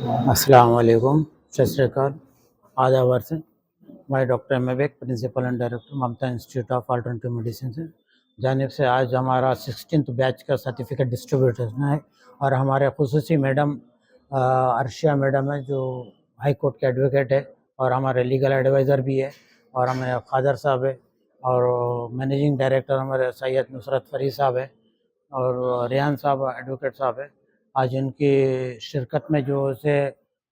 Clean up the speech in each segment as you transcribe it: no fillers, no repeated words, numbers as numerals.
अस्सलाम वालेकुम, सत श्री अकाल, आदाब वर्ष। मैं doctor Mahboob, principal and director Mamta institute of alternative medicine से जानिब से आज हमारा 16th बैच का सर्टिफिकेट डिस्ट्रीब्यूट है। और हमारे खुसूसी मैडम अर्शिया मैडम है, जो हाई कोर्ट के एडवोकेट है और हमारे लीगल एडवाइज़र भी है। और हमारे खादर साहब है और मैनेजिंग डायरेक्टर हमारे सैयद नुसरत फरीद साहब है और रेहान साहब एडवोकेट साहब है। आज इनकी शिरकत में जो है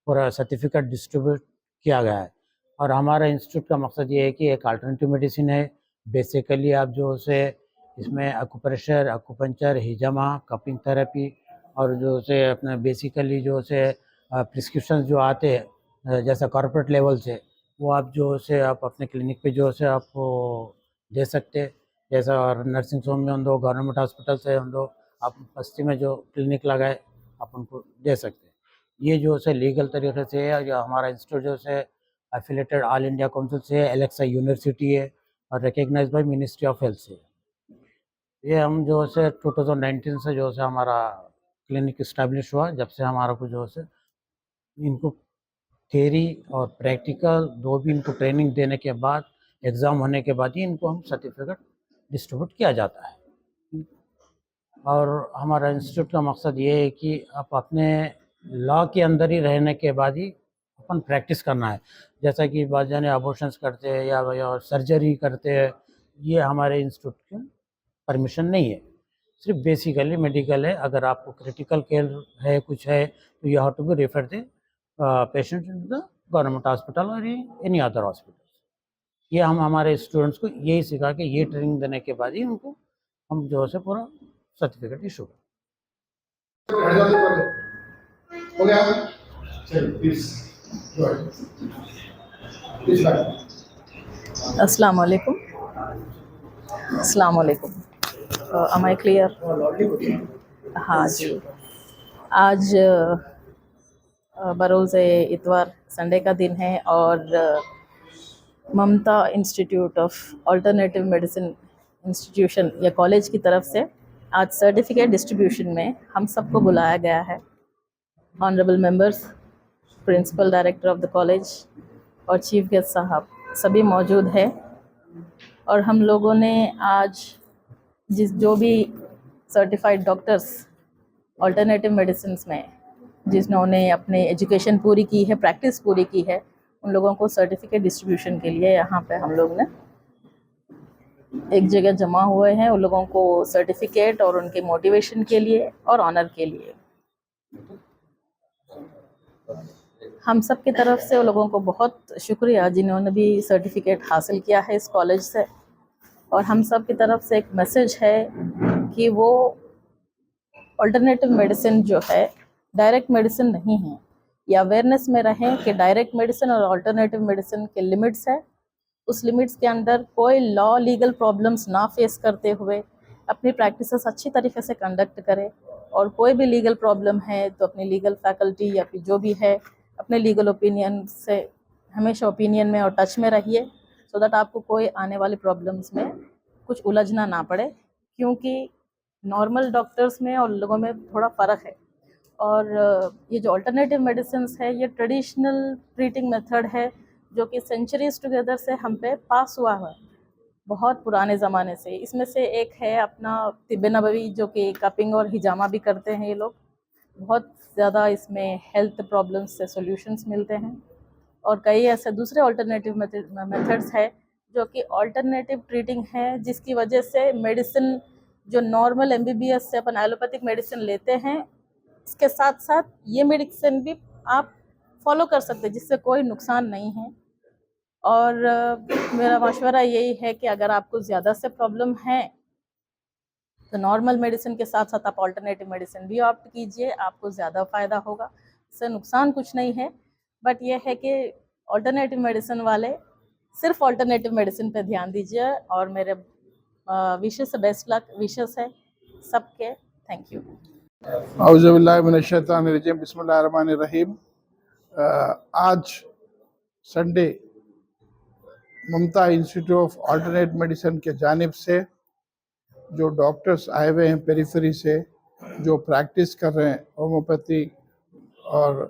पूरा सर्टिफिकेट डिस्ट्रीब्यूट किया गया है। और हमारा इंस्टीट्यूट का मकसद ये है कि एक अल्टरनेटिव मेडिसिन है। बेसिकली आप जो है इसमें एक्यूप्रेशर, एक्यूपंक्चर, हिजामा, कपिंग थेरेपी और जो से अपने बेसिकली जो से प्रिस्क्रिप्शन जो आते हैं जैसा कॉर्पोरेट लेवल से, वो आप जो से आप अपने क्लिनिक पे जो से आप दे सकते हैं। जैसा नर्सिंग होम में दो, गवर्नमेंट हॉस्पिटल से दो, आप बस्ती में जो क्लिनिक लगाए आप उनको दे सकते हैं। ये जो है लीगल तरीके से है। जो हमारा इंस्टीट्यूट जो है एफिलेटेड ऑल इंडिया काउंसिल से है, एलेक्सा यूनिवर्सिटी है और recognise by ministry of health से। ये हम जो है 2019 से जो है हमारा क्लिनिक इस्टेब्लिश हुआ, जब से हमारा को जो है इनको थ्योरी और प्रैक्टिकल दो भी इनको ट्रेनिंग देने के बाद, एग्ज़ाम होने के बाद ही इनको हम सर्टिफिकेट डिस्ट्रीब्यूट किया जाता है। और हमारा इंस्टीट्यूट का मकसद ये है कि आप अपने लॉ के अंदर ही रहने के बाद ही अपन प्रैक्टिस करना है। जैसा कि बाद जाने अबॉर्शंस करते हैं या सर्जरी करते हैं, ये हमारे इंस्टीट्यूट की परमिशन नहीं है। सिर्फ बेसिकली मेडिकल है। अगर आपको क्रिटिकल केयर है, कुछ है, तो you have to be refer the patient in the government hospital और एनी अदर हॉस्पिटल। ये हम हमारे स्टूडेंट्स को यही सिखा के ये ट्रेनिंग देने के बाद ही उनको हम जो है पूरा सर्टिफिकेट इशू करें। हो गया? चलिए प्लीज प्लीज अस्सलाम वालेकुम। अस्सलाम वालेकुम। am I clear? हाँ जी। आज बरोज़ इतवार संडे का दिन है और Mamta institute of alternative medicine institution या कॉलेज की तरफ से आज सर्टिफिकेट डिस्ट्रीब्यूशन में हम सबको बुलाया गया है। Honourable members, principal director of the college और चीफ गेस्ट साहब सभी मौजूद हैं। और हम लोगों ने आज जो भी सर्टिफाइड डॉक्टर्स अल्टरनेटिव मेडिसिन में जिन्होंने अपने एजुकेशन पूरी की है, प्रैक्टिस पूरी की है, उन लोगों को सर्टिफिकेट डिस्ट्रीब्यूशन के लिए यहाँ पे हम लोग ने एक जगह जमा हुए हैं। उन लोगों को सर्टिफिकेट और उनके मोटिवेशन के लिए और ऑनर के लिए हम सब की तरफ से उन लोगों को बहुत शुक्रिया जिन्होंने भी सर्टिफिकेट हासिल किया है इस कॉलेज से। और हम सब की तरफ से एक मैसेज है कि वो अल्टरनेटिव मेडिसिन जो है डायरेक्ट मेडिसिन नहीं है, या अवेयरनेस में रहें कि डायरेक्ट मेडिसिन और अल्टरनेटिव मेडिसिन के लिमिट्स है। उस लिमिट्स के अंदर कोई लॉ लीगल प्रॉब्लम्स ना फेस करते हुए अपनी प्रैक्टिसेस अच्छी तरीके से कंडक्ट करें। और कोई भी लीगल प्रॉब्लम है तो अपनी लीगल फैकल्टी या फिर जो भी है अपने लीगल ओपिनियन से हमेशा ओपिनियन में और टच में रहिए, सो दैट आपको कोई आने वाली प्रॉब्लम्स में कुछ उलझना ना पड़े। क्योंकि नॉर्मल डॉक्टर्स में और लोगों में थोड़ा फ़र्क है। और ये जो अल्टरनेटिव मेडिसिन है ये ट्रेडिशनल ट्रीटिंग मेथड है जो कि सेंचुरीज टुगेदर से हम पे पास हुआ है, बहुत पुराने ज़माने से। इसमें से एक है अपना तिब्बे नबवी, जो कि कपिंग और हिजामा भी करते हैं ये लोग। बहुत ज़्यादा इसमें हेल्थ प्रॉब्लम्स से सॉल्यूशंस मिलते हैं। और कई ऐसे दूसरे अल्टरनेटिव मेथड्स है जो कि अल्टरनेटिव ट्रीटिंग है, जिसकी वजह से मेडिसिन जो नॉर्मल MBBS से अपन एलोपैथिक मेडिसिन लेते हैं, इसके साथ साथ ये मेडिसिन भी आप फॉलो कर सकते हैं, जिससे कोई नुकसान नहीं है। और मेरा मशवरा यही है कि अगर आपको ज़्यादा से प्रॉब्लम है तो नॉर्मल मेडिसिन के साथ साथ आप अल्टरनेटिव मेडिसिन भी ऑप्ट कीजिए, आपको ज़्यादा फ़ायदा होगा। इससे नुकसान कुछ नहीं है, बट ये है कि अल्टरनेटिव मेडिसिन वाले सिर्फ अल्टरनेटिव मेडिसिन पे ध्यान दीजिए। और मेरे विशेष से बेस्ट लक विशेष है सबके। Thank you. औज़ुबिल्लाहिमिनश्शैतानिर्रजीम, बिस्मिल्लाहिर्रहमानिर्रहीम। आज Sunday Mamta institute of alternate medicine के जानिब से जो डॉक्टर्स आए हुए हैं पेरिफेरी से, जो प्रैक्टिस कर रहे हैं होम्योपैथी और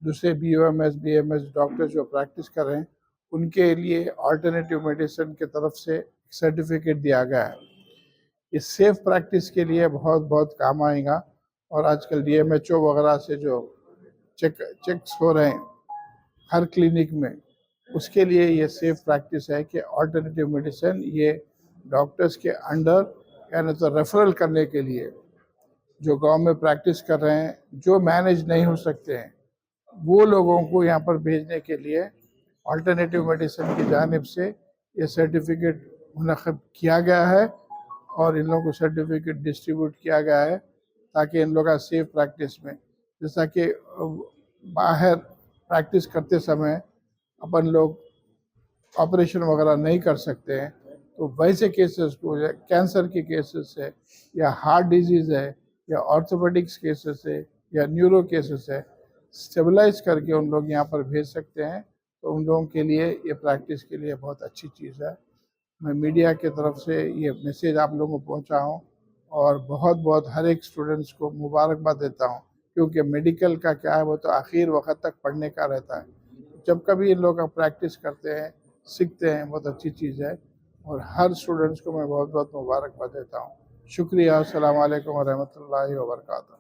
दूसरे BOMS BMS डॉक्टर्स जो प्रैक्टिस कर रहे हैं उनके लिए अल्टरनेटिव मेडिसिन की तरफ से सर्टिफिकेट दिया गया है। इस सेफ प्रैक्टिस के लिए बहुत बहुत काम आएगा। और आजकल DMHO वगैरह से जो चेक्स हो रहे हैं हर क्लिनिक में, उसके लिए ये सेफ प्रैक्टिस है कि अल्टरनेटिव मेडिसिन ये डॉक्टर्स के अंडर यानी तो रेफरल करने के लिए जो गांव में प्रैक्टिस कर रहे हैं, जो मैनेज नहीं हो सकते हैं, वो लोगों को यहाँ पर भेजने के लिए अल्टरनेटिव मेडिसिन की जानिब से ये सर्टिफिकेट मुनक़्क़िद किया गया है और इन लोगों को सर्टिफिकेट डिस्ट्रीब्यूट किया गया है ताकि इन लोगों का सेफ प्रैक्टिस में, जैसा कि बाहर प्रैक्टिस करते समय अपन लोग ऑपरेशन वगैरह नहीं कर सकते हैं, तो वैसे केसेस को कैंसर के केसेस है या हार्ट डिजीज़ है या ऑर्थोपेडिक्स केसेस है या न्यूरो केसेस है, स्टेबलाइज करके उन लोग यहाँ पर भेज सकते हैं। तो उन लोगों के लिए ये प्रैक्टिस के लिए बहुत अच्छी चीज़ है। मैं मीडिया की तरफ से ये मैसेज आप लोगों को पहुँचाऊँ और बहुत बहुत हर एक स्टूडेंट्स को मुबारकबाद देता हूँ, क्योंकि मेडिकल का क्या है वो तो आखिर वक्त तक पढ़ने का रहता है। जब कभी इन लोग प्रैक्टिस करते हैं, सीखते हैं, बहुत अच्छी चीज़ है और हर स्टूडेंट्स को मैं बहुत बहुत मुबारकबाद देता हूँ। शुक्रिया। अस्सलाम वालेकुम व रहमतुल्लाहि व बरकातहू।